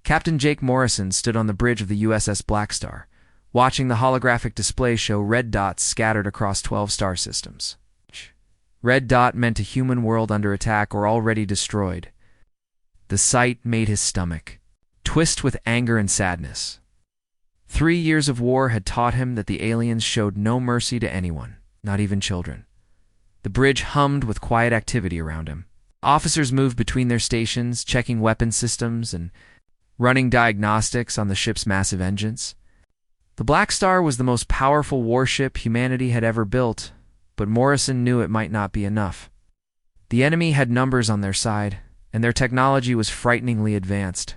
Captain Jake Morrison stood on the bridge of the USS Blackstar, watching the holographic display show red dots scattered across 12 star systems. Red dot meant a human world under attack or already destroyed. The sight made his stomach twist with anger and sadness. 3 years of war had taught him that the aliens showed no mercy to anyone, not even children. The bridge hummed with quiet activity around him. Officers moved between their stations, checking weapon systems and running diagnostics on the ship's massive engines. The Blackstar was the most powerful warship humanity had ever built, but Morrison knew it might not be enough. The enemy had numbers on their side, and their technology was frighteningly advanced.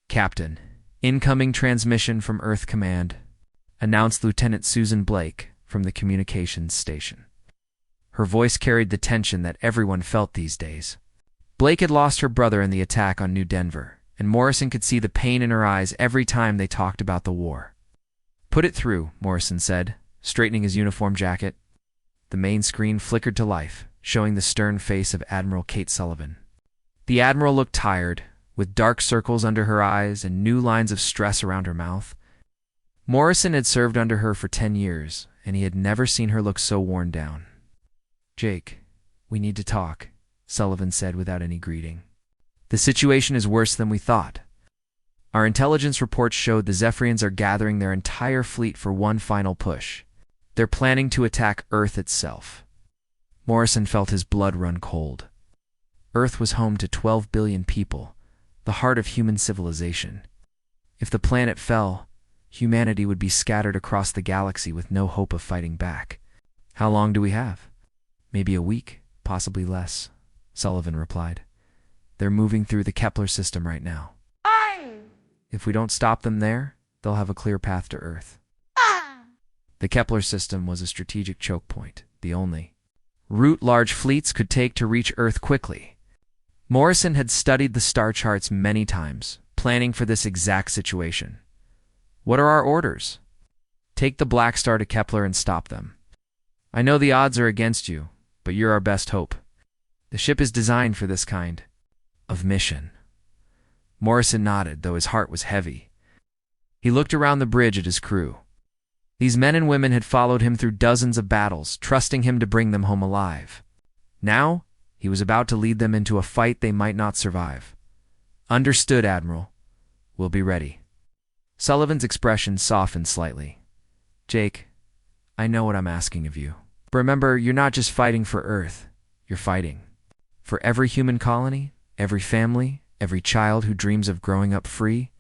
"Captain, incoming transmission from Earth Command," announced Lieutenant Susan Blake from the communications station. Her voice carried the tension that everyone felt these days. Blake had lost her brother in the attack on New Denver, and Morrison could see the pain in her eyes every time they talked about the war. "Put it through," Morrison said, straightening his uniform jacket. The main screen flickered to life, showing the stern face of Admiral Kate Sullivan. The Admiral looked tired, with dark circles under her eyes and new lines of stress around her mouth. Morrison had served under her for 10 years, and he had never seen her look so worn down. "Jake, we need to talk," Sullivan said without any greeting. "The situation is worse than we thought. Our intelligence reports showed the Zephyrians are gathering their entire fleet for one final push. They're planning to attack Earth itself." Morrison felt his blood run cold. Earth was home to 12 billion people, the heart of human civilization. If the planet fell, humanity would be scattered across the galaxy with no hope of fighting back. "How long do we have?" "Maybe a week, possibly less," Sullivan replied. "They're moving through the Kepler system right now. If we don't stop them there, they'll have a clear path to Earth." The Kepler system was a strategic choke point, the only route large fleets could take to reach Earth quickly. Morrison had studied the star charts many times, planning for this exact situation. "What are our orders?" "Take the Blackstar to Kepler and stop them. I know the odds are against you, but you're our best hope. The ship is designed for this kind of mission." Morrison nodded, though his heart was heavy. He looked around the bridge at his crew. These men and women had followed him through dozens of battles, trusting him to bring them home alive. Now, he was about to lead them into a fight they might not survive. "Understood, Admiral. We'll be ready." Sullivan's expression softened slightly. "Jake, I know what I'm asking of you. But remember, you're not just fighting for Earth. You're fighting for every human colony, every family, every child who dreams of growing up free.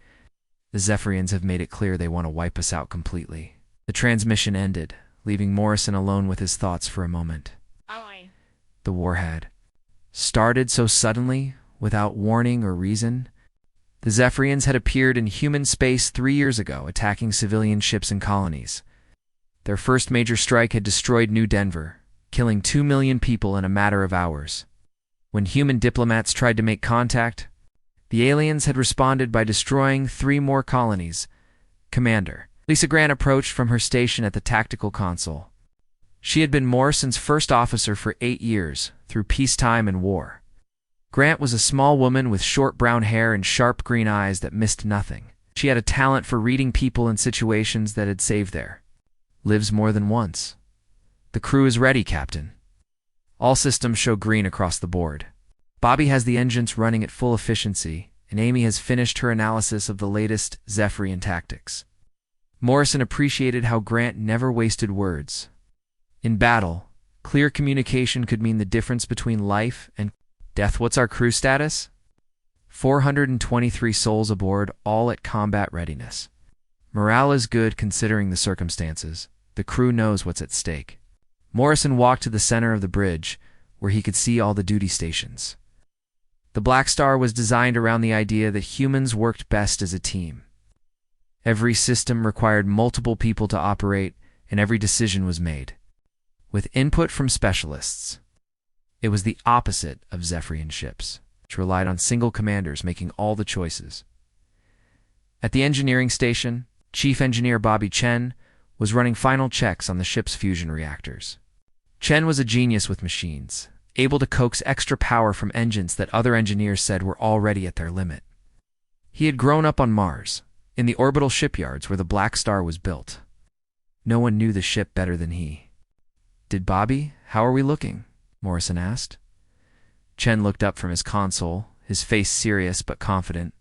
The Zephyrians have made it clear they want to wipe us out completely." The transmission ended, leaving Morrison alone with his thoughts for a moment. The war had started so suddenly, without warning or reason. The Zephyrians had appeared in human space 3 years ago, attacking civilian ships and colonies. Their first major strike had destroyed New Denver, killing 2 million people in a matter of hours. When human diplomats tried to make contact, the aliens had responded by destroying 3 more colonies. "Commander," Lisa Grant approached from her station at the tactical console. She had been Morrison's first officer for 8 years, through peacetime and war. Grant was a small woman with short brown hair and sharp green eyes that missed nothing. She had a talent for reading people and situations that had saved their lives more than once. "The crew is ready, Captain." All systems show green across the board. Bobby has the engines running at full efficiency, and Amy has finished her analysis of the latest Zephyrian tactics. Morrison appreciated how Grant never wasted words. In battle, clear communication could mean the difference between life and death. "What's our crew status?" 423 souls aboard, all at combat readiness. "Morale is good considering the circumstances. The crew knows what's at stake." Morrison walked to the center of the bridge, where he could see all the duty stations. The Blackstar was designed around the idea that humans worked best as a team. Every system required multiple people to operate, and every decision was made with input from specialists. It was the opposite of Zephyrian ships, which relied on single commanders making all the choices. At the engineering station, Chief Engineer Bobby Chen was running final checks on the ship's fusion reactors. Chen was a genius with machines, able to coax extra power from engines that other engineers said were already at their limit. He had grown up on Mars, in the orbital shipyards where the Blackstar was built. No one knew the ship better than he. "Did Bobby? How are we looking?" Morrison asked. Chen looked up from his console, his face serious but confident.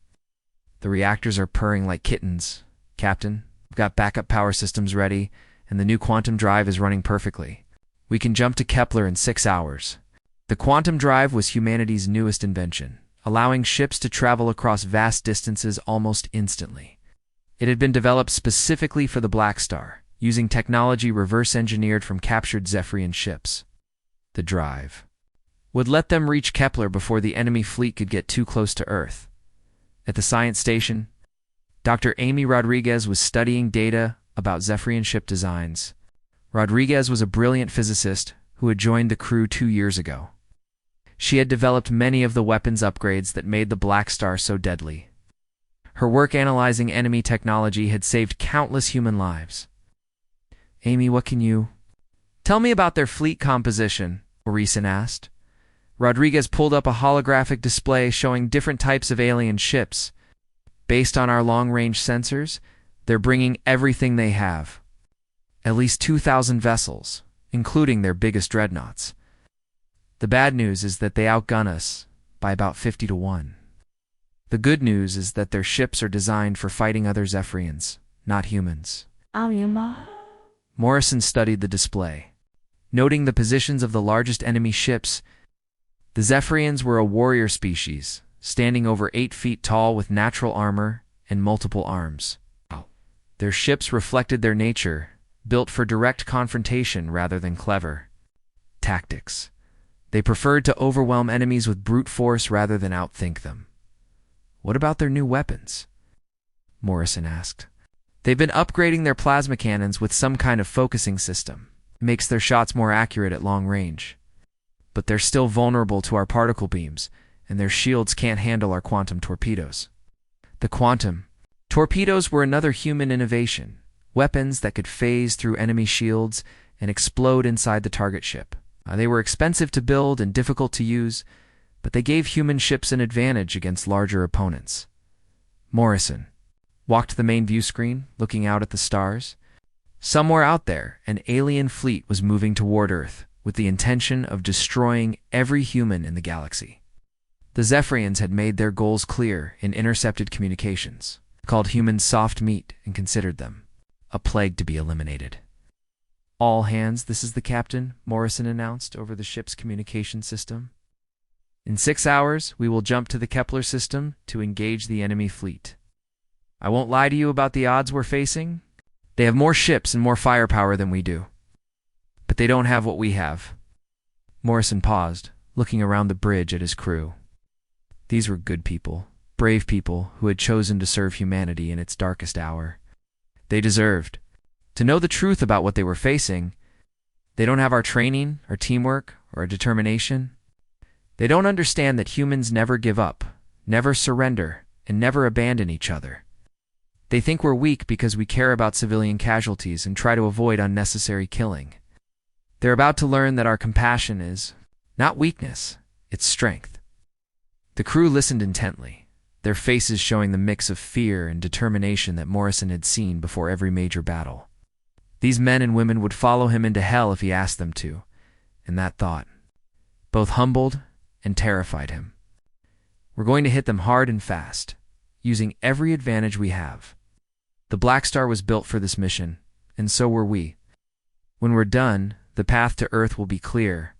"The reactors are purring like kittens, Captain. We've got backup power systems ready, and the new quantum drive is running perfectly. We can jump to Kepler in 6 hours." The quantum drive was humanity's newest invention, allowing ships to travel across vast distances almost instantly. It had been developed specifically for the Blackstar, using technology reverse-engineered from captured Zephyrian ships. The drive would let them reach Kepler before the enemy fleet could get too close to Earth. At the science station, Dr. Amy Rodriguez was studying data about Zephyrian ship designs. Rodriguez was a brilliant physicist who had joined the crew 2 years ago. She had developed many of the weapons upgrades that made the Blackstar so deadly. Her work analyzing enemy technology had saved countless human lives. "Amy, what can you tell me about their fleet composition?" Orison asked. Rodriguez pulled up a holographic display showing different types of alien ships. "Based on our long-range sensors, they're bringing everything they have. At least 2,000 vessels, including their biggest dreadnoughts. The bad news is that they outgun us by about 50 to 1. The good news is that their ships are designed for fighting other Zephyrians, not humans." Morrison studied the display, noting the positions of the largest enemy ships. The Zephyrians were a warrior species, standing over 8 feet tall with natural armor and multiple arms. Their ships reflected their nature, built for direct confrontation rather than clever tactics. They preferred to overwhelm enemies with brute force rather than outthink them. "What about their new weapons?" Morrison asked. "They've been upgrading their plasma cannons with some kind of focusing system. It makes their shots more accurate at long range. But they're still vulnerable to our particle beams, and their shields can't handle our quantum torpedoes." The quantum torpedoes were another human innovation, weapons that could phase through enemy shields and explode inside the target ship. They were expensive to build and difficult to use, but they gave human ships an advantage against larger opponents. Morrison walked to the main view screen, looking out at the stars. Somewhere out there, an alien fleet was moving toward Earth with the intention of destroying every human in the galaxy. The Zephyrians had made their goals clear in intercepted communications, called humans soft meat, and considered them a plague to be eliminated. "All hands, this is the captain," Morrison announced over the ship's communication system. "In 6 hours, we will jump to the Kepler system to engage the enemy fleet. I won't lie to you about the odds we're facing. They have more ships and more firepower than we do. But they don't have what we have." Morrison paused, looking around the bridge at his crew. These were good people, brave people who had chosen to serve humanity in its darkest hour. They deserved to know the truth about what they were facing. They don't have our training, our teamwork, or our determination. They don't understand that humans never give up, never surrender, and never abandon each other. They think we're weak because we care about civilian casualties and try to avoid unnecessary killing. They're about to learn that our compassion is not weakness, it's strength. The crew listened intently, their faces showing the mix of fear and determination that Morrison had seen before every major battle. These men and women would follow him into hell if he asked them to, and that thought both humbled and terrified him. "We're going to hit them hard and fast, using every advantage we have. The Blackstar was built for this mission, and so were we. When we're done, the path to Earth will be clear,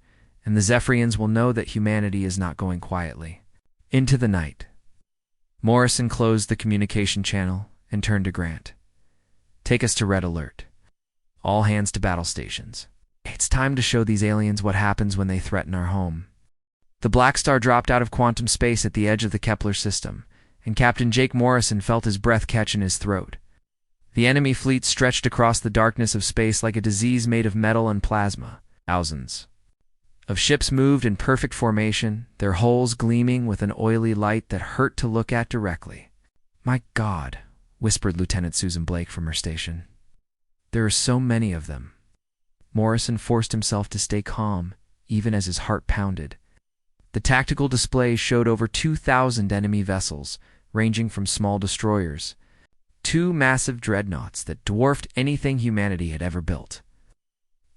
and the Zephyrians will know that humanity is not going quietly." Into the night, Morrison closed the communication channel and turned to Grant. "Take us to Red Alert. All hands to battle stations. It's time to show these aliens what happens when they threaten our home." The Blackstar dropped out of quantum space at the edge of the Kepler system, and Captain Jake Morrison felt his breath catch in his throat. The enemy fleet stretched across the darkness of space like a disease made of metal and plasma. Thousands of ships moved in perfect formation, their hulls gleaming with an oily light that hurt to look at directly. "My God," whispered Lieutenant Susan Blake from her station. "There are so many of them." Morrison forced himself to stay calm, even as his heart pounded. The tactical display showed over 2,000 enemy vessels, ranging from small destroyers, two massive dreadnoughts that dwarfed anything humanity had ever built.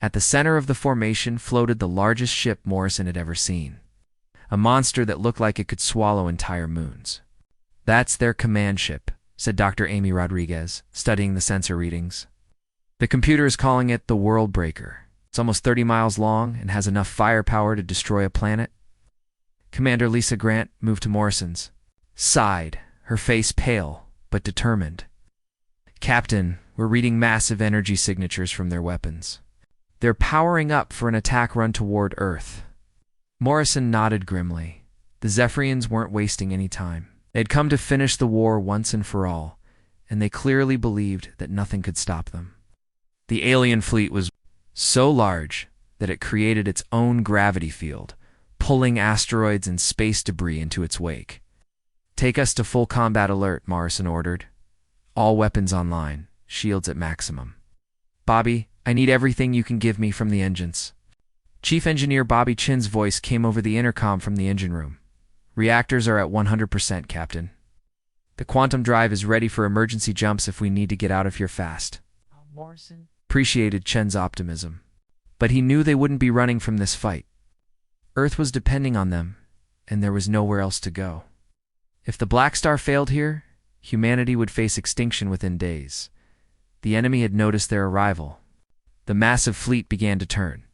At the center of the formation floated the largest ship Morrison had ever seen, a monster that looked like it could swallow entire moons. "That's their command ship," said Dr. Amy Rodriguez, studying the sensor readings. "The computer is calling it the World Breaker. It's almost 30 miles long and has enough firepower to destroy a planet." Commander Lisa Grant moved to Morrison's side, her face pale but determined. "Captain, we're reading massive energy signatures from their weapons. They're powering up for an attack run toward Earth." Morrison nodded grimly. The Zephyrians weren't wasting any time. They'd come to finish the war once and for all, and they clearly believed that nothing could stop them. The alien fleet was so large that it created its own gravity field, pulling asteroids and space debris into its wake. "Take us to full combat alert," Morrison ordered. "All weapons online, shields at maximum. Bobby, I need everything you can give me from the engines." Chief Engineer Bobby Chin's voice came over the intercom from the engine room. "Reactors are at 100%, Captain. The quantum drive is ready for emergency jumps if we need to get out of here fast." Morrison Appreciated Chen's optimism, but he knew they wouldn't be running from this fight. Earth was depending on them, and there was nowhere else to go. If the Blackstar failed here, humanity would face extinction within days. The enemy had noticed their arrival. The massive fleet began to turn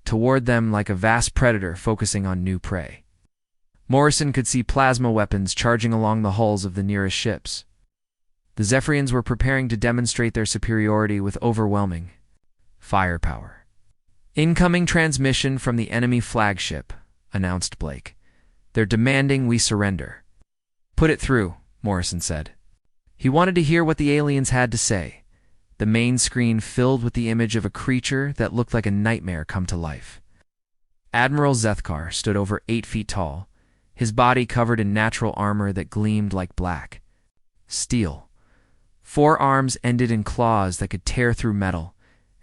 toward them like a vast predator focusing on new prey. Morrison could see plasma weapons charging along the hulls of the nearest ships. The Zephyrians were preparing to demonstrate their superiority with overwhelming firepower. "Incoming transmission from the enemy flagship," announced Blake. "They're demanding we surrender." "Put it through," Morrison said. He wanted to hear what the aliens had to say. The main screen filled with the image of a creature that looked like a nightmare come to life. Admiral Zethkar stood over 8 feet tall, his body covered in natural armor that gleamed like black steel. 4 arms ended in claws that could tear through metal,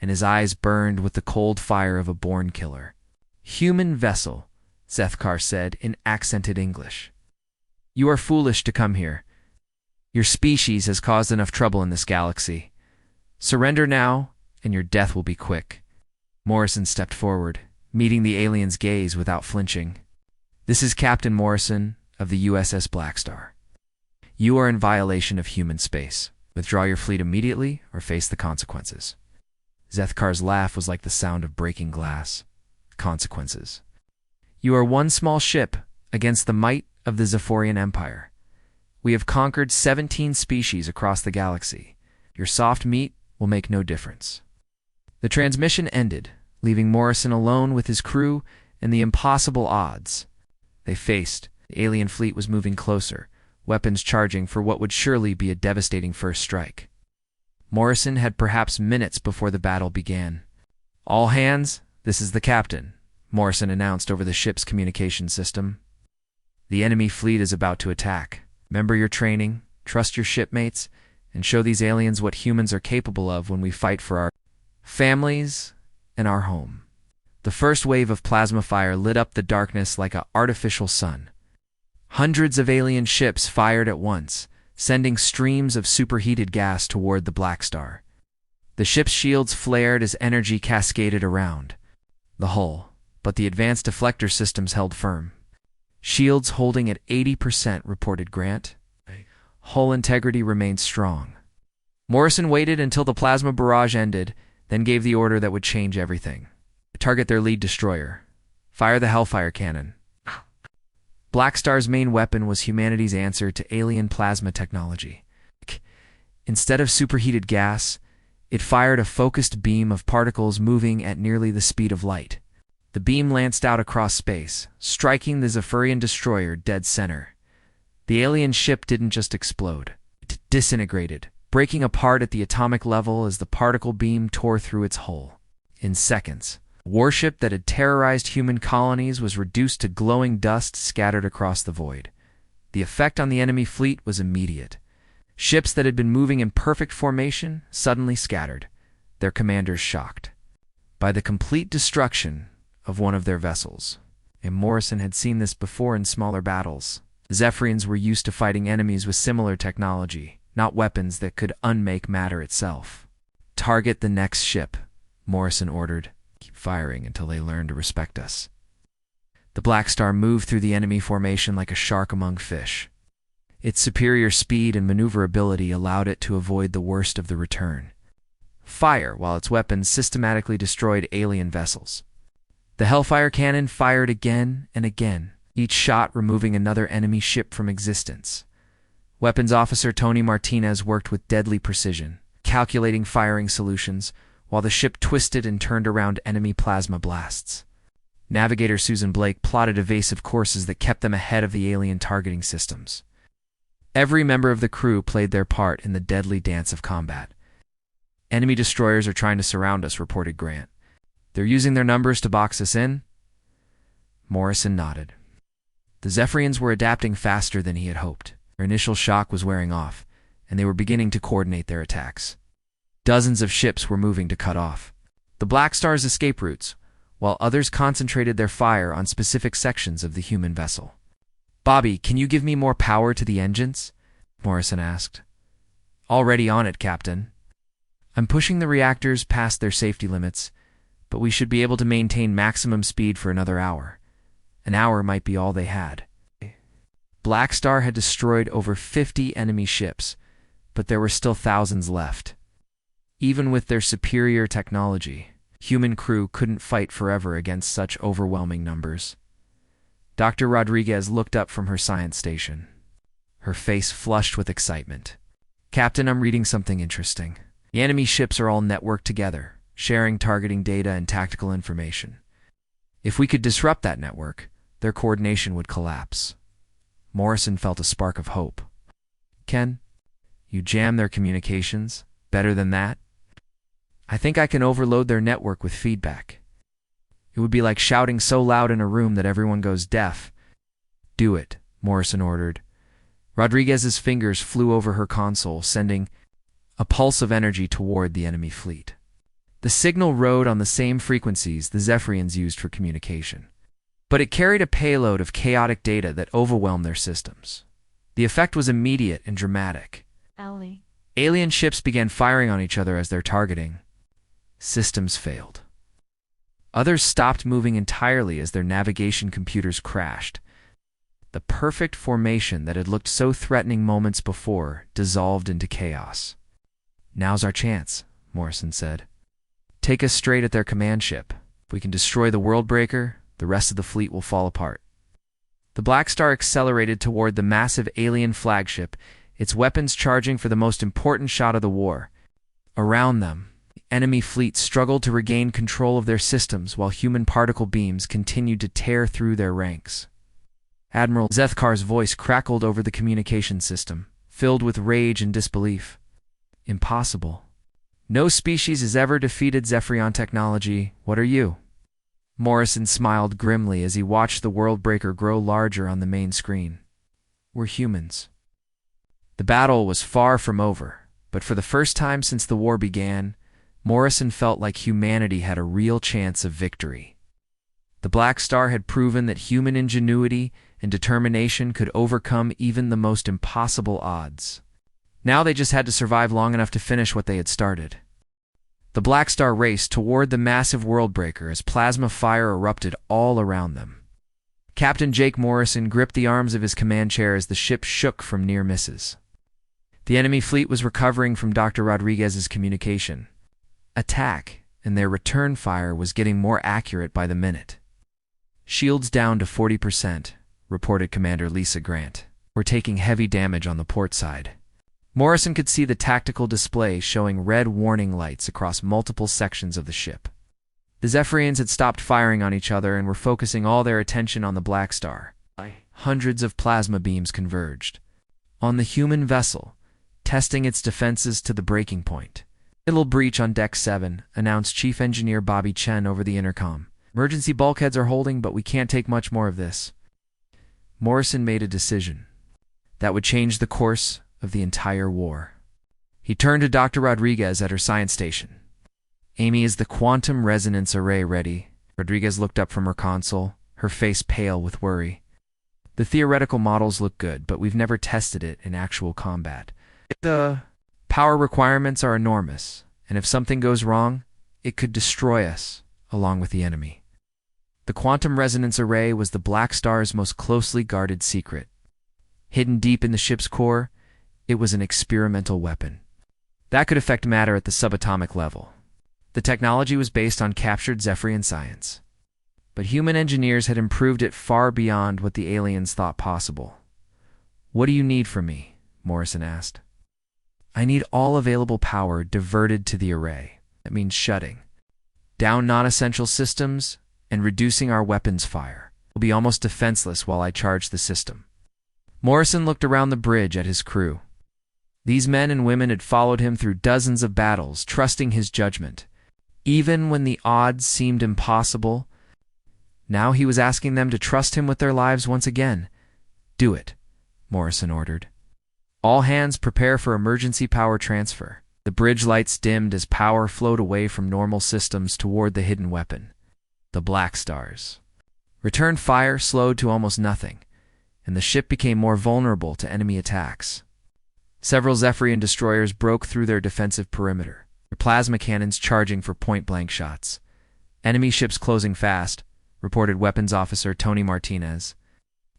and his eyes burned with the cold fire of a born killer. "Human vessel," Zethkar said in accented English. "You are foolish to come here. Your species has caused enough trouble in this galaxy. Surrender now, and your death will be quick." Morrison stepped forward, meeting the alien's gaze without flinching. "This is Captain Morrison of the USS Blackstar. You are in violation of human space. Withdraw your fleet immediately or face the consequences." Zethkar's laugh was like the sound of breaking glass. "Consequences. You are one small ship against the might of the Zephyrian Empire. We have conquered 17 species across the galaxy. Your soft meat will make no difference." The transmission ended, leaving Morrison alone with his crew and the impossible odds. They faced. The alien fleet was moving closer, weapons charging for what would surely be a devastating first strike. Morrison had perhaps minutes before the battle began. "All hands, this is the captain," Morrison announced over the ship's communication system. "The enemy fleet is about to attack. Remember your training, trust your shipmates, and show these aliens what humans are capable of when we fight for our families and our home." The first wave of plasma fire lit up the darkness like an artificial sun. Hundreds of alien ships fired at once, sending streams of superheated gas toward the Blackstar. The ship's shields flared as energy cascaded around the hull, but the advanced deflector systems held firm. "Shields holding at 80%, reported Grant. Hull integrity remained strong." Morrison waited until the plasma barrage ended, then gave the order that would change everything. "Target their lead destroyer. Fire the Hellfire cannon." Blackstar's main weapon was humanity's answer to alien plasma technology. Instead of superheated gas, it fired a focused beam of particles moving at nearly the speed of light. The beam lanced out across space, striking the Zephyrian destroyer dead center. The alien ship didn't just explode. It disintegrated, breaking apart at the atomic level as the particle beam tore through its hull. In seconds, a warship that had terrorized human colonies was reduced to glowing dust scattered across the void. The effect on the enemy fleet was immediate. Ships that had been moving in perfect formation suddenly scattered, their commanders shocked by the complete destruction of one of their vessels. And Morrison had seen this before in smaller battles. The Zephyrians were used to fighting enemies with similar technology, not weapons that could unmake matter itself. "Target the next ship," Morrison ordered. "Keep firing until they learn to respect us." The Blackstar moved through the enemy formation like a shark among fish. Its superior speed and maneuverability allowed it to avoid the worst of the return fire, while its weapons systematically destroyed alien vessels. The Hellfire cannon fired again and again, each shot removing another enemy ship from existence. Weapons Officer Tony Martinez worked with deadly precision, calculating firing solutions, while the ship twisted and turned around enemy plasma blasts. Navigator Susan Blake plotted evasive courses that kept them ahead of the alien targeting systems. Every member of the crew played their part in the deadly dance of combat. "Enemy destroyers are trying to surround us," reported Grant. "They're using their numbers to box us in?" Morrison nodded. The Zephyrians were adapting faster than he had hoped. Their initial shock was wearing off, and they were beginning to coordinate their attacks. Dozens of ships were moving to cut off the Blackstar's escape routes, while others concentrated their fire on specific sections of the human vessel. "Bobby, can you give me more power to the engines?" Morrison asked. "Already on it, Captain. I'm pushing the reactors past their safety limits, but we should be able to maintain maximum speed for another hour. An hour might be all they had." Blackstar had destroyed over 50 enemy ships, but there were still thousands left. Even with their superior technology, human crew couldn't fight forever against such overwhelming numbers. Dr. Rodriguez looked up from her science station, her face flushed with excitement. "Captain, I'm reading something interesting. The enemy ships are all networked together, sharing targeting data and tactical information. If we could disrupt that network, their coordination would collapse." Morrison felt a spark of hope. "Ken, you jam their communications? Better than that?" "I think I can overload their network with feedback. It would be like shouting so loud in a room that everyone goes deaf." "Do it," Morrison ordered. Rodriguez's fingers flew over her console, sending a pulse of energy toward the enemy fleet. The signal rode on the same frequencies the Zephyrians used for communication, but it carried a payload of chaotic data that overwhelmed their systems. The effect was immediate and dramatic. Ellie. Alien ships began firing on each other as their targeting systems failed. Others stopped moving entirely as their navigation computers crashed. The perfect formation that had looked so threatening moments before dissolved into chaos. "Now's our chance," Morrison said. "Take us straight at their command ship. If we can destroy the Worldbreaker, the rest of the fleet will fall apart." The Blackstar accelerated toward the massive alien flagship, its weapons charging for the most important shot of the war. Around them, the enemy fleet struggled to regain control of their systems while human particle beams continued to tear through their ranks. Admiral Zethkar's voice crackled over the communication system, filled with rage and disbelief. "Impossible. No species has ever defeated Zephyrian technology. What are you?" Morrison smiled grimly as he watched the Worldbreaker grow larger on the main screen. "We're humans." The battle was far from over, but for the first time since the war began, Morrison felt like humanity had a real chance of victory. The Blackstar had proven that human ingenuity and determination could overcome even the most impossible odds. Now they just had to survive long enough to finish what they had started. The Blackstar raced toward the massive Worldbreaker as plasma fire erupted all around them. Captain Jake Morrison gripped the arms of his command chair as the ship shook from near misses. The enemy fleet was recovering from Dr. Rodriguez's communication attack, and their return fire was getting more accurate by the minute. "Shields down to 40%, reported Commander Lisa Grant. "We're taking heavy damage on the port side." Morrison could see the tactical display showing red warning lights across multiple sections of the ship. The Zephyrians had stopped firing on each other and were focusing all their attention on the Blackstar. Hundreds of plasma beams converged on the human vessel, testing its defenses to the breaking point. "Little breach on Deck 7, announced Chief Engineer Bobby Chen over the intercom. "Emergency bulkheads are holding, but we can't take much more of this." Morrison made a decision that would change the course of the entire war. He turned to Dr. Rodriguez at her science station. "Amy, is the quantum resonance array ready?" Rodriguez looked up from her console, her face pale with worry. The theoretical models look good, but we've never tested it in actual combat. The power requirements are enormous, and if something goes wrong, it could destroy us, along with the enemy. The quantum resonance array was the Blackstar's most closely guarded secret. Hidden deep in the ship's core, it was an experimental weapon that could affect matter at the subatomic level. The technology was based on captured Zephyrian science, but human engineers had improved it far beyond what the aliens thought possible. "What do you need from me?" Morrison asked. "I need all available power diverted to the array. That means shutting down non-essential systems and reducing our weapons fire. We'll be almost defenseless while I charge the system." Morrison looked around the bridge at his crew. These men and women had followed him through dozens of battles, trusting his judgment. Even when the odds seemed impossible, now he was asking them to trust him with their lives once again. "Do it," Morrison ordered. "All hands prepare for emergency power transfer." The bridge lights dimmed as power flowed away from normal systems toward the hidden weapon, the Blackstars. Return fire slowed to almost nothing, and the ship became more vulnerable to enemy attacks. Several Zephyrian destroyers broke through their defensive perimeter, their plasma cannons charging for point-blank shots. "Enemy ships closing fast," reported Weapons Officer Tony Martinez.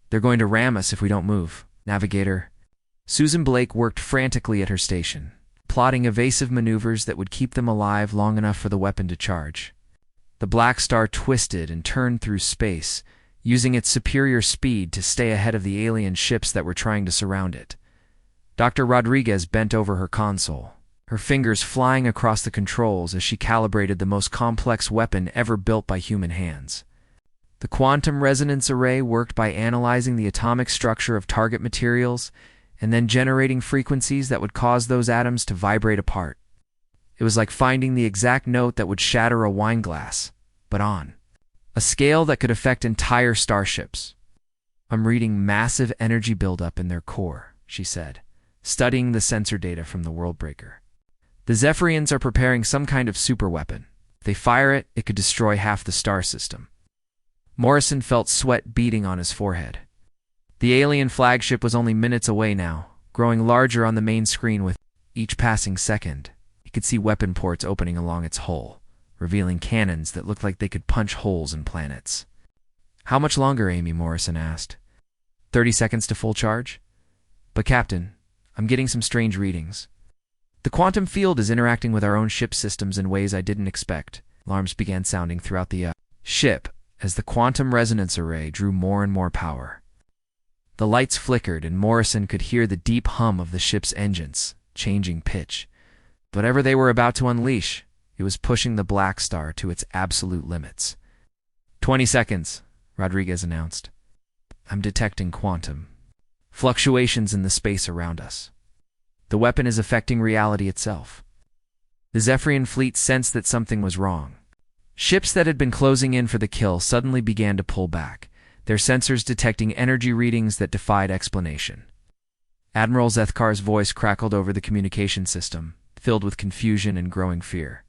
"They're going to ram us if we don't move." Navigator Susan Blake worked frantically at her station, plotting evasive maneuvers that would keep them alive long enough for the weapon to charge. The Blackstar twisted and turned through space, using its superior speed to stay ahead of the alien ships that were trying to surround it. Dr. Rodriguez bent over her console, her fingers flying across the controls as she calibrated the most complex weapon ever built by human hands. The quantum resonance array worked by analyzing the atomic structure of target materials and then generating frequencies that would cause those atoms to vibrate apart. It was like finding the exact note that would shatter a wine glass, but on a scale that could affect entire starships. "I'm reading massive energy buildup in their core," she said, studying the sensor data from the Worldbreaker. "The Zephyrians are preparing some kind of superweapon. If they fire it, it could destroy half the star system." Morrison felt sweat beading on his forehead. The alien flagship was only minutes away now, growing larger on the main screen with each passing second. He could see weapon ports opening along its hull, revealing cannons that looked like they could punch holes in planets. "How much longer, Amy?" Morrison asked. 30 seconds to full charge?" "But Captain, I'm getting some strange readings. The quantum field is interacting with our own ship systems in ways I didn't expect." Alarms began sounding throughout the ship as the quantum resonance array drew more and more power. The lights flickered, and Morrison could hear the deep hum of the ship's engines, changing pitch. Whatever they were about to unleash, it was pushing the Blackstar to its absolute limits. 20 seconds, Rodriguez announced. "I'm detecting quantum fluctuations in the space around us. The weapon is affecting reality itself." The Zephyrian fleet sensed that something was wrong. Ships that had been closing in for the kill suddenly began to pull back, their sensors detecting energy readings that defied explanation. Admiral Zethkar's voice crackled over the communication system, filled with confusion and growing fear.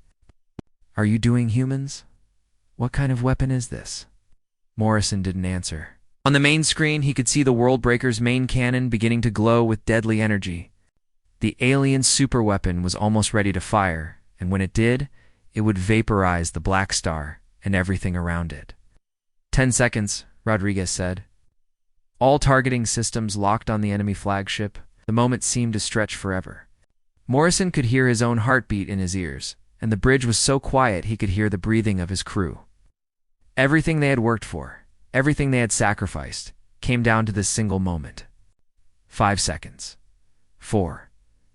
"Are you doing humans? What kind of weapon is this?" Morrison didn't answer. On the main screen, he could see the Worldbreaker's main cannon beginning to glow with deadly energy. The alien superweapon was almost ready to fire, and when it did, it would vaporize the Blackstar and everything around it. 10 seconds, Rodriguez said. All targeting systems locked on the enemy flagship. The moment seemed to stretch forever. Morrison could hear his own heartbeat in his ears, and the bridge was so quiet he could hear the breathing of his crew. Everything they had worked for, everything they had sacrificed, came down to this single moment. 5 seconds. 4,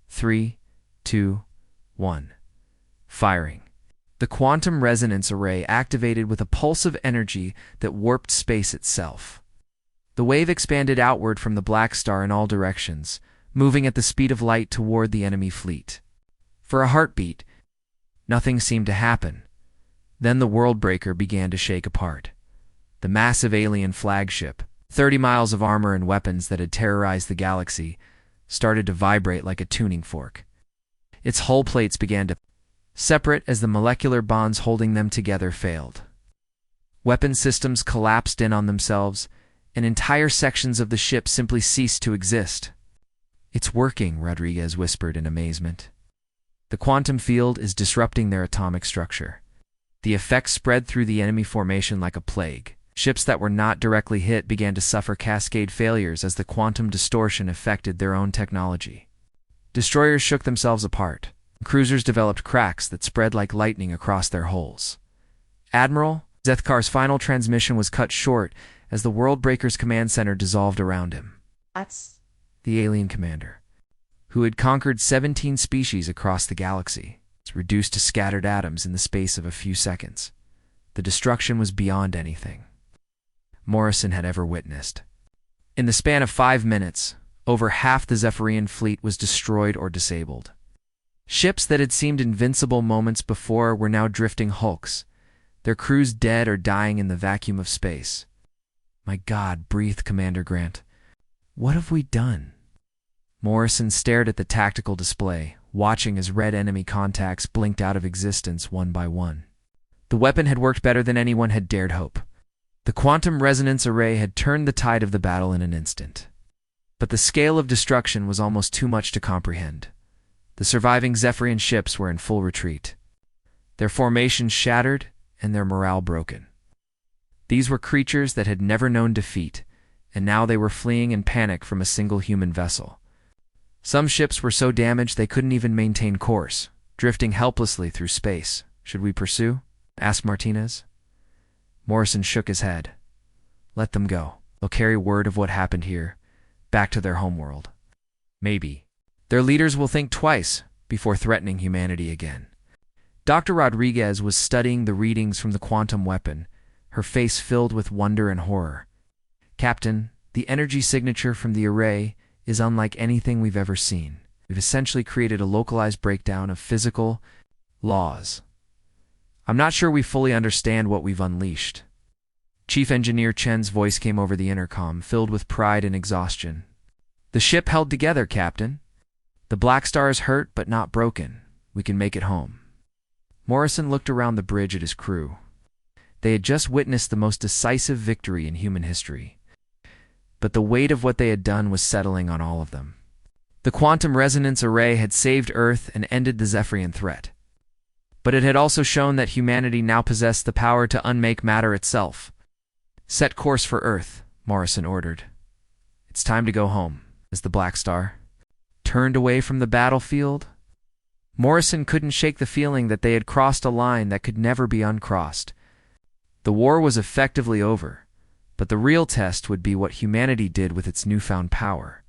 3, 2, 1. Firing. The quantum resonance array activated with a pulse of energy that warped space itself. The wave expanded outward from the Blackstar in all directions, moving at the speed of light toward the enemy fleet. For a heartbeat, nothing seemed to happen. Then the Worldbreaker began to shake apart. The massive alien flagship, 30 miles of armor and weapons that had terrorized the galaxy, started to vibrate like a tuning fork. Its hull plates began to separate as the molecular bonds holding them together failed. Weapon systems collapsed in on themselves, and entire sections of the ship simply ceased to exist. "It's working," Rodriguez whispered in amazement. "The quantum field is disrupting their atomic structure." The effect spread through the enemy formation like a plague. Ships that were not directly hit began to suffer cascade failures as the quantum distortion affected their own technology. Destroyers shook themselves apart. Cruisers developed cracks that spread like lightning across their hulls. Admiral Zethkar's final transmission was cut short as the Worldbreaker's command center dissolved around him. That's The alien commander, who had conquered 17 species across the galaxy, was reduced to scattered atoms in the space of a few seconds. The destruction was beyond anything Morrison had ever witnessed. In the span of 5 minutes, over half the Zephyrian fleet was destroyed or disabled. Ships that had seemed invincible moments before were now drifting hulks, their crews dead or dying in the vacuum of space. "My God," breathed Commander Grant. "What have we done?" Morrison stared at the tactical display, watching as red enemy contacts blinked out of existence one by one. The weapon had worked better than anyone had dared hope. The quantum resonance array had turned the tide of the battle in an instant. But the scale of destruction was almost too much to comprehend. The surviving Zephyrian ships were in full retreat, their formations shattered and their morale broken. These were creatures that had never known defeat, and now they were fleeing in panic from a single human vessel. Some ships were so damaged they couldn't even maintain course, drifting helplessly through space. "Should we pursue?" asked Martinez. Morrison shook his head. "Let them go. They'll carry word of what happened here back to their homeworld. Maybe their leaders will think twice before threatening humanity again." Dr. Rodriguez was studying the readings from the quantum weapon, her face filled with wonder and horror. "Captain, the energy signature from the array is unlike anything we've ever seen. We've essentially created a localized breakdown of physical laws. I'm not sure we fully understand what we've unleashed." Chief Engineer Chen's voice came over the intercom, filled with pride and exhaustion. "The ship held together, Captain. The Blackstar is hurt but not broken. We can make it home." Morrison looked around the bridge at his crew. They had just witnessed the most decisive victory in human history. But the weight of what they had done was settling on all of them. The quantum resonance array had saved Earth and ended the Zephyrian threat. But it had also shown that humanity now possessed the power to unmake matter itself. "Set course for Earth," Morrison ordered. "It's time to go home." As the Blackstar turned away from the battlefield, Morrison couldn't shake the feeling that they had crossed a line that could never be uncrossed. The war was effectively over, but the real test would be what humanity did with its newfound power.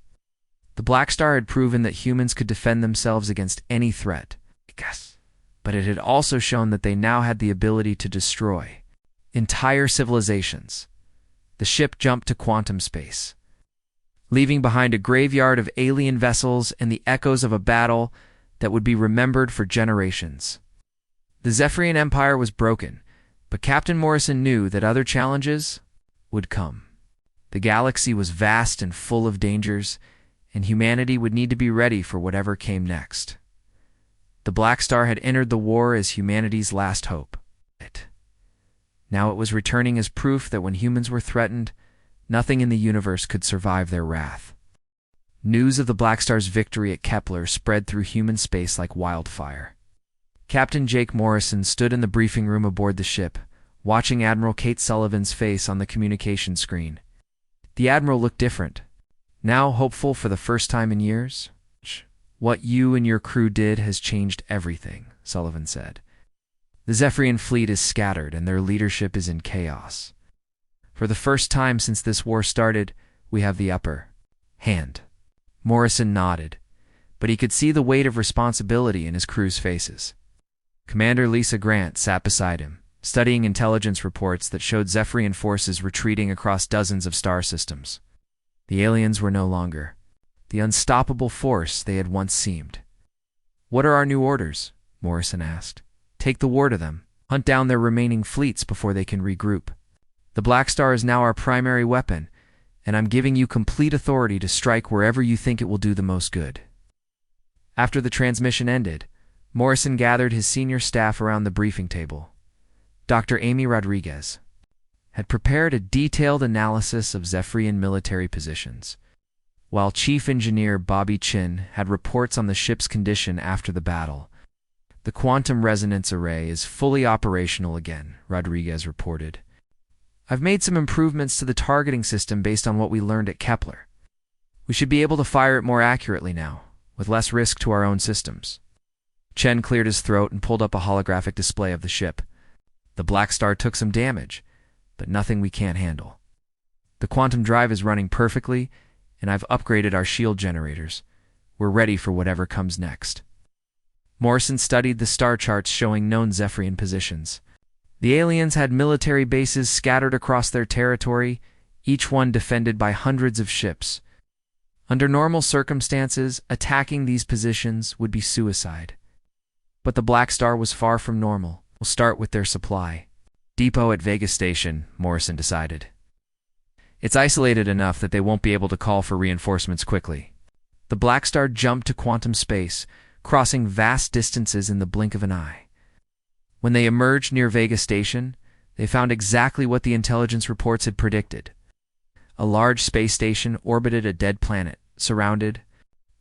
The Blackstar had proven that humans could defend themselves against any threat. But it had also shown that they now had the ability to destroy entire civilizations. The ship jumped to quantum space, leaving behind a graveyard of alien vessels and the echoes of a battle that would be remembered for generations. The Zephyrian Empire was broken, but Captain Morrison knew that other challenges would come. The galaxy was vast and full of dangers, and humanity would need to be ready for whatever came next. The Blackstar had entered the war as humanity's last hope. Now it was returning as proof that when humans were threatened, nothing in the universe could survive their wrath. News of the Blackstar's victory at Kepler spread through human space like wildfire. Captain Jake Morrison stood in the briefing room aboard the ship, watching Admiral Kate Sullivan's face on the communication screen. The Admiral looked different, now hopeful for the first time in years. "What you and your crew did has changed everything," Sullivan said. "The Zephyrian fleet is scattered and their leadership is in chaos. For the first time since this war started, we have the upper hand." Morrison nodded, but he could see the weight of responsibility in his crew's faces. Commander Lisa Grant sat beside him, studying intelligence reports that showed Zephyrian forces retreating across dozens of star systems. The aliens were no longer the unstoppable force they had once seemed. "What are our new orders?" Morrison asked. "Take the war to them. Hunt down their remaining fleets before they can regroup. The Blackstar is now our primary weapon, and I'm giving you complete authority to strike wherever you think it will do the most good." After the transmission ended, Morrison gathered his senior staff around the briefing table. "Dr. Amy Rodriguez, had prepared a detailed analysis of Zephyrian military positions, while Chief Engineer Bobby Chin had reports on the ship's condition after the battle. The quantum resonance array is fully operational again, Rodriguez reported. I've made some improvements to the targeting system based on what we learned at Kepler. We should be able to fire it more accurately now, with less risk to our own systems. Chen cleared his throat and pulled up a holographic display of the ship. The Blackstar took some damage, but nothing we can't handle. The quantum drive is running perfectly, and I've upgraded our shield generators. We're ready for whatever comes next. Morrison studied the star charts showing known Zephyrian positions. The aliens had military bases scattered across their territory, each one defended by hundreds of ships. Under normal circumstances, attacking these positions would be suicide. But the Blackstar was far from normal. We'll start with their supply. Depot at Vega Station, Morrison decided. It's isolated enough that they won't be able to call for reinforcements quickly. The Blackstar jumped to quantum space, crossing vast distances in the blink of an eye. When they emerged near Vega Station, they found exactly what the intelligence reports had predicted. A large space station orbited a dead planet, surrounded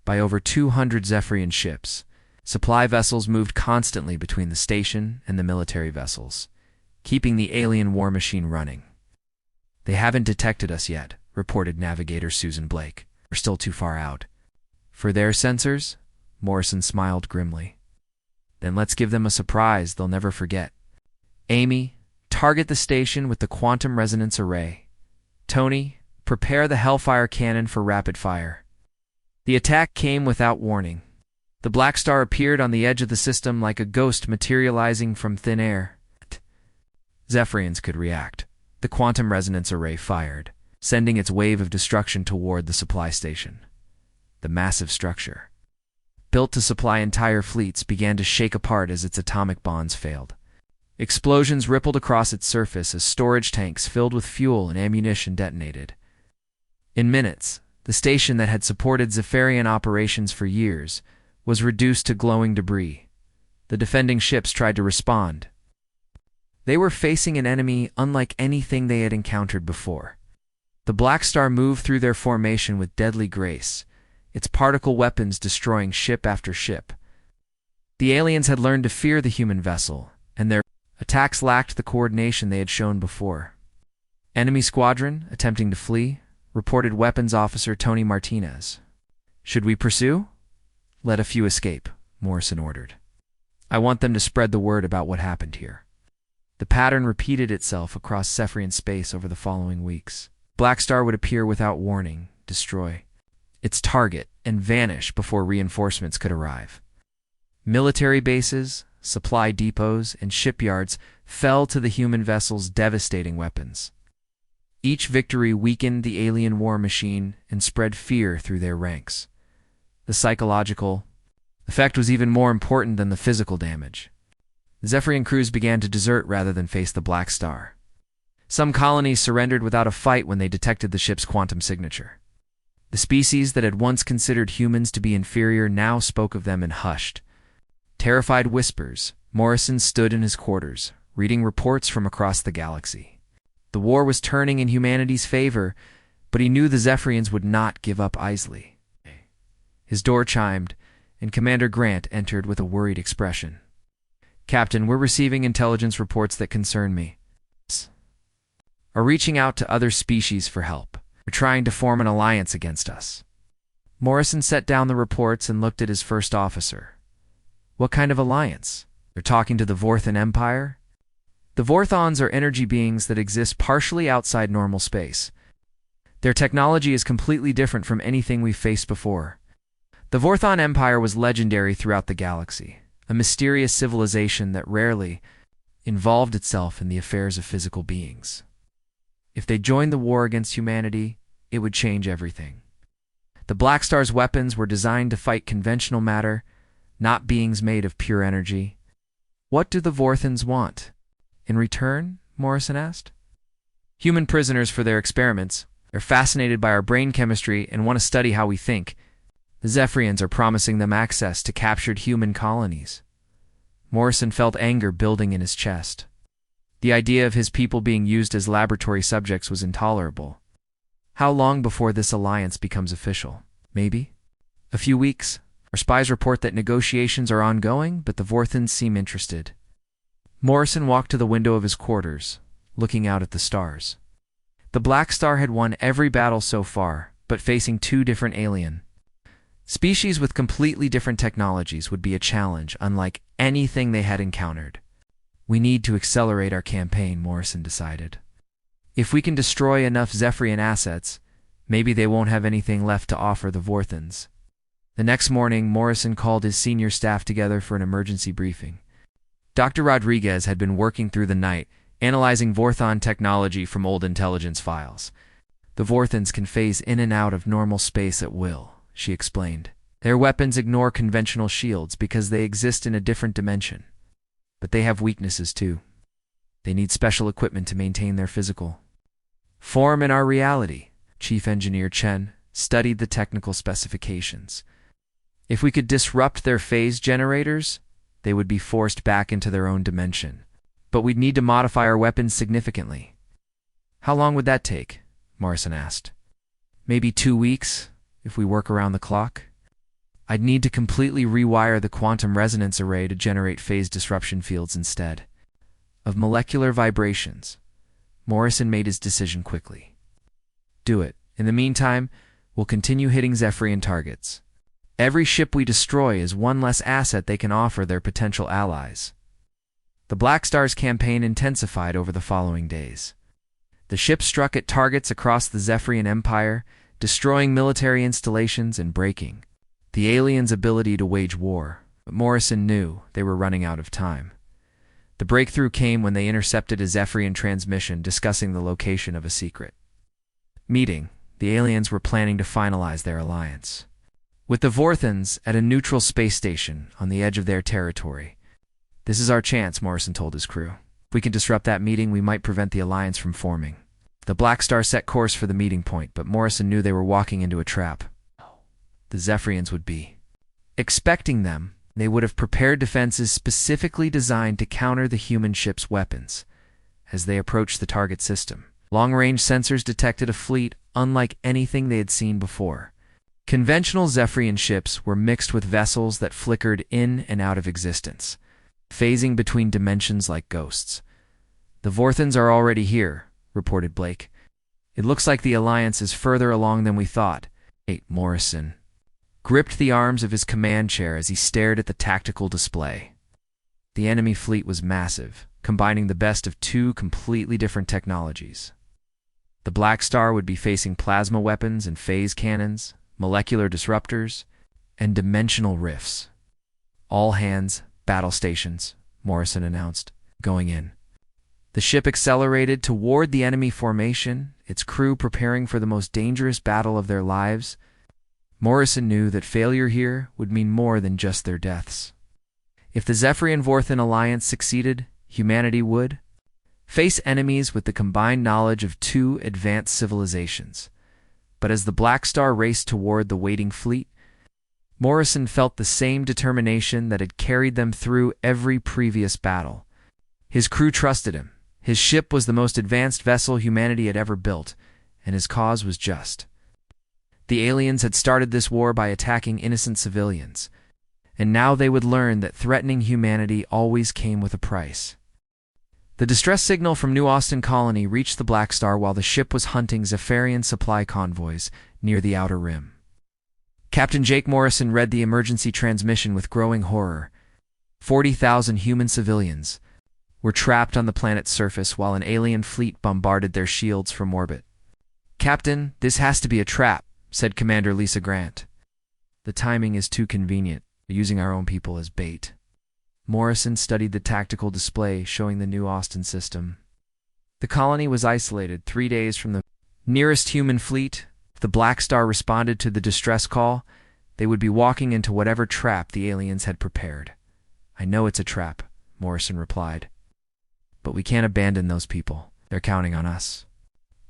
by over 200 Zephyrian ships. Supply vessels moved constantly between the station and the military vessels, keeping the alien war machine running. They haven't detected us yet, reported Navigator Susan Blake. We're still too far out. For their sensors? Morrison smiled grimly. Then let's give them a surprise they'll never forget. Amy, target the station with the quantum resonance array. Tony, prepare the Hellfire cannon for rapid fire. The attack came without warning. The Blackstar appeared on the edge of the system like a ghost materializing from thin air. Zephyrians could react. The quantum resonance array fired, sending its wave of destruction toward the supply station. The massive structure, built to supply entire fleets, began to shake apart as its atomic bonds failed. Explosions rippled across its surface as storage tanks filled with fuel and ammunition detonated. In minutes, the station that had supported Zephyrian operations for years was reduced to glowing debris. The defending ships tried to respond. They were facing an enemy unlike anything they had encountered before. The Blackstar moved through their formation with deadly grace, its particle weapons destroying ship after ship. The aliens had learned to fear the human vessel, and their attacks lacked the coordination they had shown before. Enemy squadron, attempting to flee, reported Weapons Officer Tony Martinez. Should we pursue? Let a few escape, Morrison ordered. I want them to spread the word about what happened here. The pattern repeated itself across Zephyrian space over the following weeks. Blackstar would appear without warning, destroy its target, and vanish before reinforcements could arrive. Military bases, supply depots, and shipyards fell to the human vessel's devastating weapons. Each victory weakened the alien war machine and spread fear through their ranks. The psychological effect was even more important than the physical damage. The Zephyrian crews began to desert rather than face the Blackstar. Some colonies surrendered without a fight when they detected the ship's quantum signature. The species that had once considered humans to be inferior now spoke of them in hushed, terrified whispers. Morrison stood in his quarters, reading reports from across the galaxy. The war was turning in humanity's favor, but he knew the Zephyrians would not give up easily. His door chimed, and Commander Grant entered with a worried expression. Captain, we're receiving intelligence reports that concern me. Are reaching out to other species for help. They're trying to form an alliance against us. Morrison set down the reports and looked at his first officer. What kind of alliance? They're talking to the Vorthan Empire? The Vorthons are energy beings that exist partially outside normal space. Their technology is completely different from anything we've faced before. The Vorthon Empire was legendary throughout the galaxy, a mysterious civilization that rarely involved itself in the affairs of physical beings. If they joined the war against humanity, it would change everything. The Blackstar's weapons were designed to fight conventional matter, not beings made of pure energy. What do the Vorthans want? In return? Morrison asked. Human prisoners for their experiments. They're fascinated by our brain chemistry and want to study how we think. The Zephyrians are promising them access to captured human colonies. Morrison felt anger building in his chest. The idea of his people being used as laboratory subjects was intolerable. How long before this alliance becomes official? Maybe a few weeks. Our spies report that negotiations are ongoing, but the Vorthans seem interested. Morrison walked to the window of his quarters, looking out at the stars. The Blackstar had won every battle so far, but facing two different alien species with completely different technologies would be a challenge unlike anything they had encountered. We need to accelerate our campaign, Morrison decided. If we can destroy enough Zephyrian assets, maybe they won't have anything left to offer the Vorthans. The next morning, Morrison called his senior staff together for an emergency briefing. Dr. Rodriguez had been working through the night, analyzing Vorthon technology from old intelligence files. The Vorthans can phase in and out of normal space at will, she explained. Their weapons ignore conventional shields because they exist in a different dimension. But they have weaknesses too. They need special equipment to maintain their physical form in our reality. Chief Engineer Chen studied the technical specifications. If we could disrupt their phase generators, they would be forced back into their own dimension. But we'd need to modify our weapons significantly. How long would that take? Morrison asked. Maybe 2 weeks, if we work around the clock. I'd need to completely rewire the quantum resonance array to generate phase disruption fields instead of molecular vibrations. Morrison made his decision quickly. Do it. In the meantime, we'll continue hitting Zephyrian targets. Every ship we destroy is one less asset they can offer their potential allies. The Blackstar's campaign intensified over the following days. The ship struck at targets across the Zephyrian Empire, destroying military installations and breaking the aliens' ability to wage war. But Morrison knew they were running out of time. The breakthrough came when they intercepted a Zephyrian transmission discussing the location of a secret meeting. The aliens were planning to finalize their alliance with the Vorthans at a neutral space station on the edge of their territory. This is our chance, Morrison told his crew. If we can disrupt that meeting, we might prevent the alliance from forming. The Blackstar set course for the meeting point, but Morrison knew they were walking into a trap. The Zephyrians would be expecting them. They would have prepared defenses specifically designed to counter the human ship's weapons. As they approached the target system, long-range sensors detected a fleet unlike anything they had seen before. Conventional Zephyrian ships were mixed with vessels that flickered in and out of existence, phasing between dimensions like ghosts. The Vorthans are already here, reported Blake. It looks like the alliance is further along than we thought. Morrison gripped the arms of his command chair as he stared at the tactical display. The enemy fleet was massive, combining the best of two completely different technologies. The Blackstar would be facing plasma weapons and phase cannons, molecular disruptors, and dimensional rifts. All hands, battle stations, Morrison announced, going in. The ship accelerated toward the enemy formation, its crew preparing for the most dangerous battle of their lives. Morrison knew that failure here would mean more than just their deaths. If the Zephyrian-Vorthan alliance succeeded, humanity would face enemies with the combined knowledge of two advanced civilizations. But as the Blackstar raced toward the waiting fleet, Morrison felt the same determination that had carried them through every previous battle. His crew trusted him. His ship was the most advanced vessel humanity had ever built, and his cause was just. The aliens had started this war by attacking innocent civilians, and now they would learn that threatening humanity always came with a price. The distress signal from New Austin Colony reached the Blackstar while the ship was hunting Zephyrian supply convoys near the Outer Rim. Captain Jake Morrison read the emergency transmission with growing horror. 40,000 human civilians were trapped on the planet's surface while an alien fleet bombarded their shields from orbit. "Captain, this has to be a trap," said Commander Lisa Grant. "The timing is too convenient, using our own people as bait." Morrison studied the tactical display showing the New Austin system. The colony was isolated 3 days from the nearest human fleet. If the Blackstar responded to the distress call, they would be walking into whatever trap the aliens had prepared. "I know it's a trap," Morrison replied. "But we can't abandon those people. They're counting on us."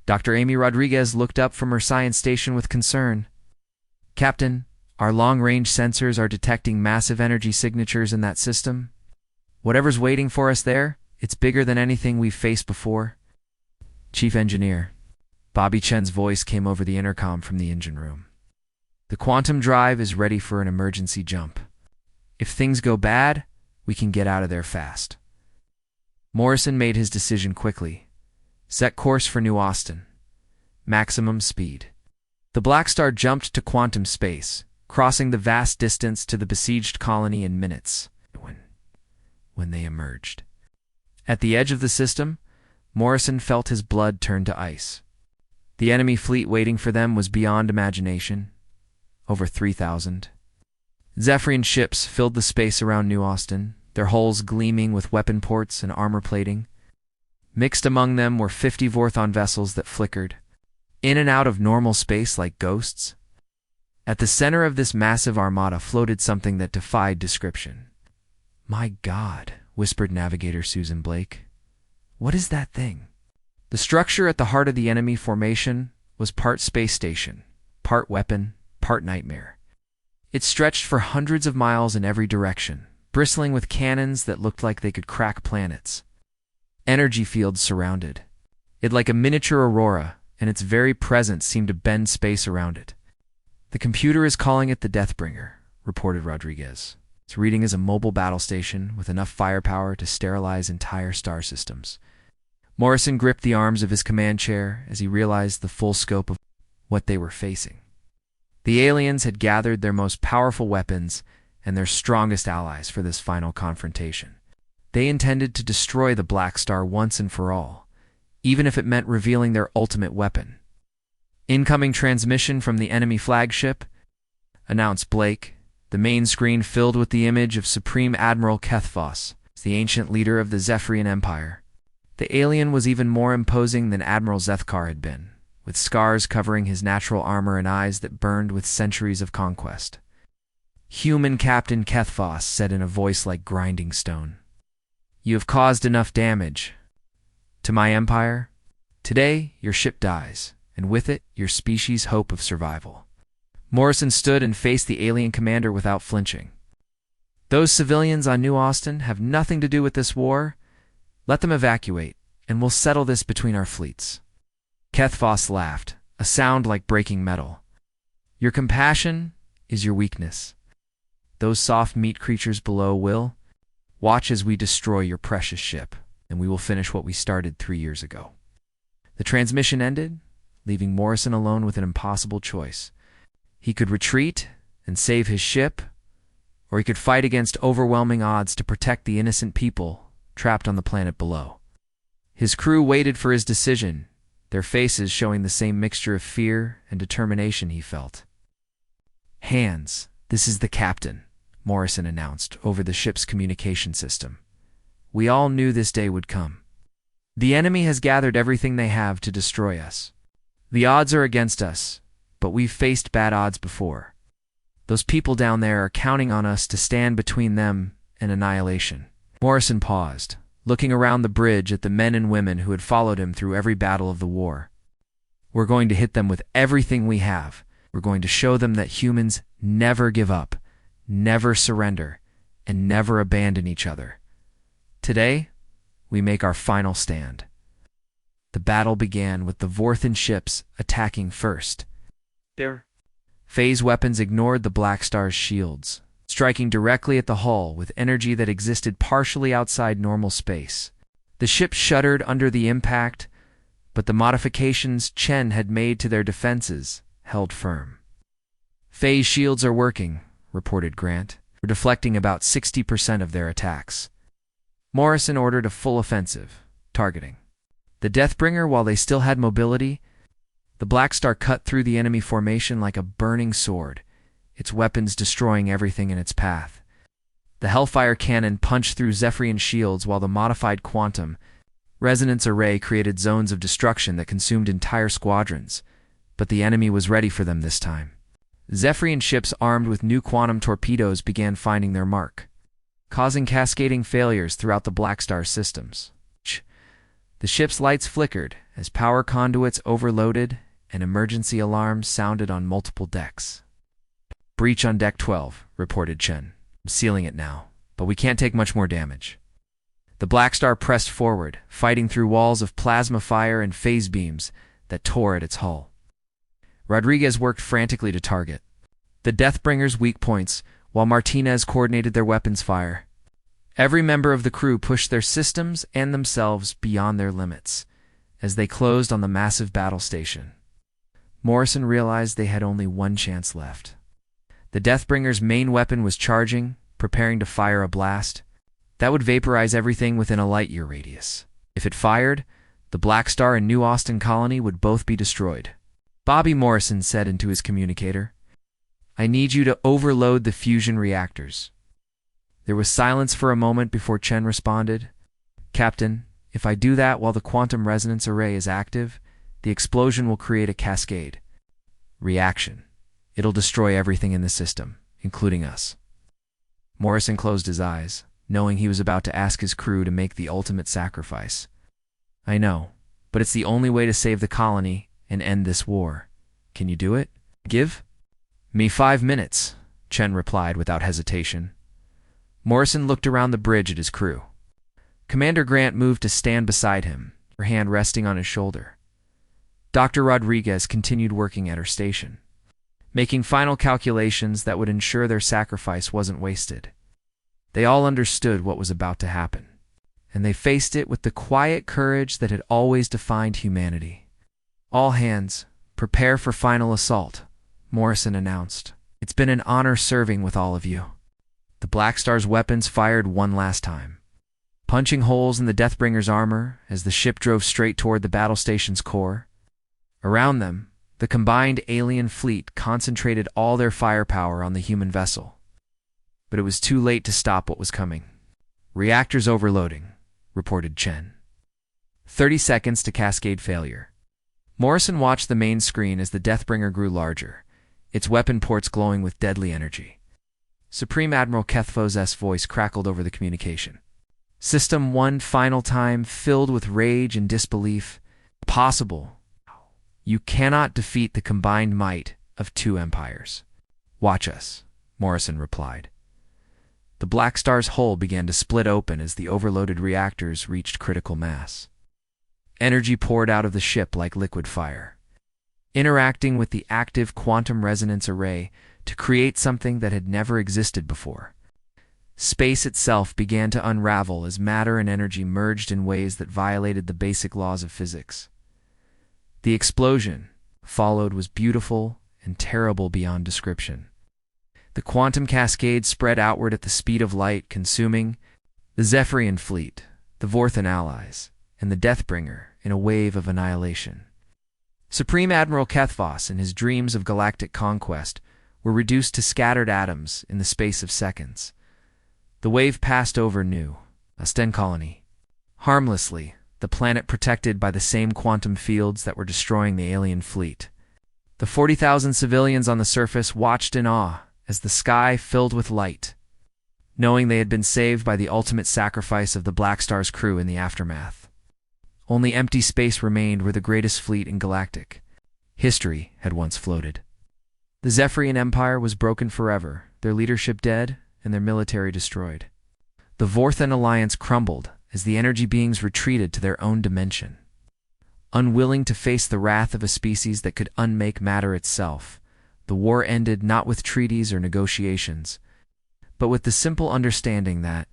Dr. Amy Rodriguez looked up from her science station with concern. "Captain, our long-range sensors are detecting massive energy signatures in that system. Whatever's waiting for us there, It's bigger than anything we've faced before. Chief Engineer. Bobby Chen's voice came over the intercom from the engine room. The quantum drive is ready for an emergency jump. If things go bad, we can get out of there fast. Morrison made his decision quickly. Set course for New Austin. Maximum speed. The Blackstar jumped to quantum space, crossing the vast distance to the besieged colony in minutes. When they emerged. At the edge of the system, Morrison felt his blood turn to ice. The enemy fleet waiting for them was beyond imagination. Over 3,000. Zephyrian ships filled the space around New Austin, their hulls gleaming with weapon ports and armor plating. Mixed among them were 50 Vorthon vessels that flickered, in and out of normal space like ghosts. At the center of this massive armada floated something that defied description. "My God," whispered Navigator Susan Blake. "What is that thing?" The structure at the heart of the enemy formation was part space station, part weapon, part nightmare. It stretched for hundreds of miles in every direction, bristling with cannons that looked like they could crack planets. Energy fields surrounded it like a miniature aurora, and its very presence seemed to bend space around it. "The computer is calling it the Deathbringer," reported Rodriguez. "Its reading is a mobile battle station with enough firepower to sterilize entire star systems." Morrison gripped the arms of his command chair as he realized the full scope of what they were facing. The aliens had gathered their most powerful weapons and their strongest allies for this final confrontation. They intended to destroy the Blackstar once and for all, even if it meant revealing their ultimate weapon. "Incoming transmission from the enemy flagship," announced Blake, the main screen filled with the image of Supreme Admiral Kethphos, the ancient leader of the Zephyrian Empire. The alien was even more imposing than Admiral Zethkar had been, with scars covering his natural armor and eyes that burned with centuries of conquest. "Human Captain Kethphos said in a voice like grinding stone, 'You have caused enough damage to my empire. Today, your ship dies, and with it, your species' hope of survival.'" Morrison stood and faced the alien commander without flinching. "Those civilians on New Austin have nothing to do with this war. Let them evacuate, and we'll settle this between our fleets." Kethphos laughed, a sound like breaking metal. "Your compassion is your weakness. Those soft meat creatures below will watch as we destroy your precious ship, and we will finish what we started 3 years ago." The transmission ended, leaving Morrison alone with an impossible choice. He could retreat and save his ship, or he could fight against overwhelming odds to protect the innocent people trapped on the planet below. His crew waited for his decision, their faces showing the same mixture of fear and determination he felt. "Hands, this is the captain," Morrison announced over the ship's communication system. "We all knew this day would come. The enemy has gathered everything they have to destroy us. The odds are against us, but we've faced bad odds before. Those people down there are counting on us to stand between them and annihilation." Morrison paused, looking around the bridge at the men and women who had followed him through every battle of the war. "We're going to hit them with everything we have. We're going to show them that humans never give up, never surrender, and never abandon each other. Today, we make our final stand." The battle began with the Vorthan ships attacking first. Their phase weapons ignored the Blackstar's shields, striking directly at the hull with energy that existed partially outside normal space. The ship shuddered under the impact, but the modifications Chen had made to their defenses held firm. "Phase shields are working," reported Grant, deflecting about 60% of their attacks. Morrison ordered a full offensive, targeting the Deathbringer while they still had mobility. The Blackstar cut through the enemy formation like a burning sword, its weapons destroying everything in its path. The Hellfire cannon punched through Zephyrian shields while the modified quantum resonance array created zones of destruction that consumed entire squadrons, but the enemy was ready for them this time. Zephyrian ships armed with new quantum torpedoes began finding their mark, causing cascading failures throughout the Blackstar systems. The ship's lights flickered as power conduits overloaded and emergency alarms sounded on multiple decks. "Breach on Deck 12, reported Chen. "I'm sealing it now, but we can't take much more damage." The Blackstar pressed forward, fighting through walls of plasma fire and phase beams that tore at its hull. Rodriguez worked frantically to target the Deathbringer's weak points, while Martinez coordinated their weapons fire. Every member of the crew pushed their systems and themselves beyond their limits as they closed on the massive battle station. Morrison realized they had only one chance left. The Deathbringer's main weapon was charging, preparing to fire a blast that would vaporize everything within a light-year radius. If it fired, the Blackstar and New Austin colony would both be destroyed. Bobby Morrison said into his communicator, "I need you to overload the fusion reactors." There was silence for a moment before Chen responded, "Captain, if I do that while the quantum resonance array is active, the explosion will create a cascade reaction. It'll destroy everything in the system, including us." Morrison closed his eyes, knowing he was about to ask his crew to make the ultimate sacrifice. "I know, but it's the only way to save the colony and end this war. Can you do it? Give me 5 minutes," Chen replied without hesitation. Morrison looked around the bridge at his crew. Commander Grant moved to stand beside him, her hand resting on his shoulder. Dr. Rodriguez continued working at her station, making final calculations that would ensure their sacrifice wasn't wasted. They all understood what was about to happen, and they faced it with the quiet courage that had always defined humanity. "All hands, prepare for final assault," Morrison announced. "It's been an honor serving with all of you." The Blackstar's weapons fired one last time, punching holes in the Deathbringer's armor as the ship drove straight toward the battle station's core. Around them, the combined alien fleet concentrated all their firepower on the human vessel. But it was too late to stop what was coming. "Reactors overloading," reported Chen. 30 seconds to cascade failure. Morrison watched the main screen as the Deathbringer grew larger, its weapon ports glowing with deadly energy. Supreme Admiral Kethvos' voice crackled over the communication. "System 1 final time, filled with rage and disbelief. Possible. You cannot defeat the combined might of 2 empires. Watch us," Morrison replied. The Blackstar's hull began to split open as the overloaded reactors reached critical mass. Energy poured out of the ship like liquid fire, interacting with the active quantum resonance array to create something that had never existed before. Space itself began to unravel as matter and energy merged in ways that violated the basic laws of physics. The explosion followed was beautiful and terrible beyond description. The quantum cascade spread outward at the speed of light, consuming the Zephyrian fleet, the Vorthan allies, and the Deathbringer in a wave of annihilation. Supreme Admiral Kethvos and his dreams of galactic conquest were reduced to scattered atoms in the space of seconds. The wave passed over New Austin colony. Harmlessly, the planet protected by the same quantum fields that were destroying the alien fleet. The 40,000 civilians on the surface watched in awe as the sky filled with light, knowing they had been saved by the ultimate sacrifice of the Blackstar's crew in the aftermath. Only empty space remained where the greatest fleet in Galactic history had once floated. The Zephyrian Empire was broken forever, their leadership dead, and their military destroyed. The Vorthan alliance crumbled as the energy beings retreated to their own dimension. Unwilling to face the wrath of a species that could unmake matter itself, the war ended not with treaties or negotiations, but with the simple understanding that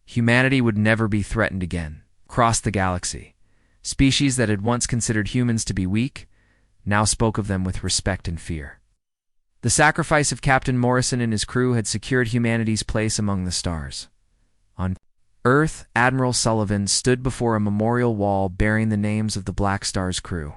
humanity would never be threatened again. Across the galaxy, species that had once considered humans to be weak now spoke of them with respect and fear. The sacrifice of Captain Morrison and his crew had secured humanity's place among the stars. On Earth, Admiral Sullivan stood before a memorial wall bearing the names of the Blackstar's crew.